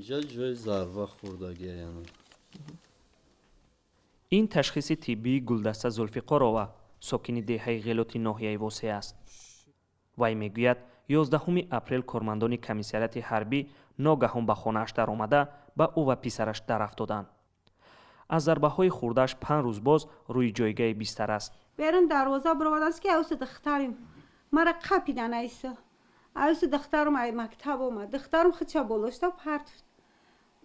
اینجا جای ضربه خوردگی یعنی. این تشخیص طبی گلدسته زلفقارова ساکن دهه غلوتی ناحیه واسه است. وی میگوید 11 اپریل کارمندان کمیسریات حربی ناگهان به خانه‌اش در آمده به او و پسرش در افتادند. از ضربه های خورده‌اش 5 روز باز روی جایگاه بیستر است. برن دروازه برآوردن که اوس دخترم مرا قپیدن اوس دخترم ای مکتب اومد دخترم خچا بولشتا پرت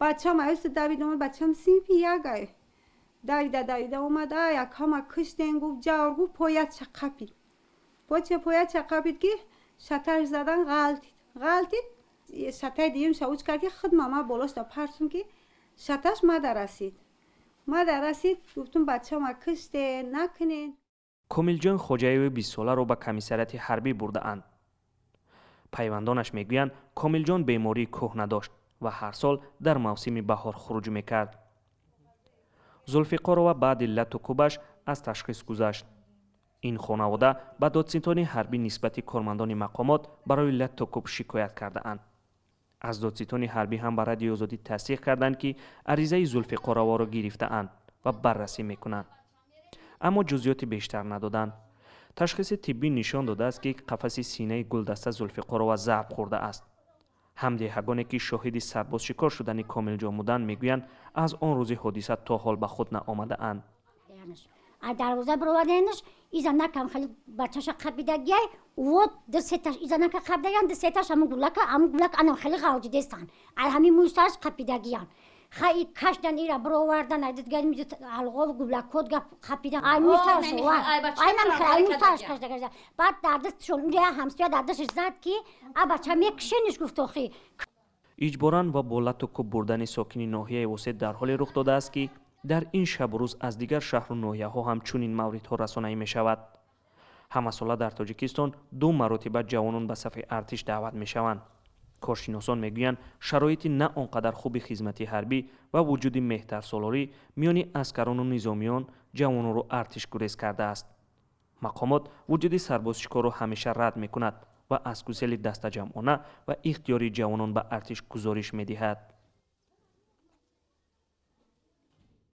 بچه‌م اوس دوید اومد بچه‌م سیپی یگای دویده اومد یک هم کشتن گفت جور گفت پایت چه قپید پایت چه قپید که شترش زدن غلطید شتر دیم شوچ کرد که خود ماما بولشتا پرتون که شترش مادر رسید گفتم بچه‌م کشته نکنین. کامیل خوجایوی 20 ساله را به کمیسریات حربی برده اند. پیوندانش میگویند کامیل جان بیماری کهنه داشت و هر سال در موسم بهار خروج میکرد. زلفقارova بعد علت و کوبش از تشخیص گذشت. این خانواده به دادستان حربی نسبت کارمندان مقامات برای علت و کوب شکایت کرده اند. از دادستان حربی هم به رادیو آزادی تصدیق کردند که عریضه زلفقارova را گرفته اند و بررسی میکنند. اما جزئیات بیشتر ندادند. تشخیص طبی نشان داده است که قفس سینه گلدسته زلفقارova ضرب خورده است. همدیهگانی که شاهد سرباز شکار شدن کامیل جان بودند میگویند از آن روز حادثه تا حال به خود نآمده اند. دروازه برآوردنش ایزا نکم خیلی بچه‌ش قپیدگی و دستش ایزا نک قپیدگی دستش هم گلک آن خیلی غوجی دستن همین موساش قپیدگیان خیلی کشدن ایرا برآوردن ایدگی میز الگو گلکود قپیدن ای موساش ای موساش کشدگی بعد در دستشون اونجا همسایه در دستش زد که بچه میکشنش گفت آخی اجباراً و با لط و کوب بردن ساکن ناحیه واسط در حال رخ داده است که در این شب و روز از دیگر شهر و ناحیه ها هم چنین موردها رسانه‌ای می شود. همه ساله در تاجیکستان 2 مرتبه جوانان به صف ارتش دعوت می شوند. کارشناسان میگویند شرایط نه آنقدر خوب خدمت حربی و وجود مهترسالاری میان عسکران و نظامیان جوانان را ارتش گریز کرده است. مقامات وجود سربازشکار را همیشه رد می کند و از گسیل دست جمعانه و اختیاری جوانان به ارتش گزارش می دهد.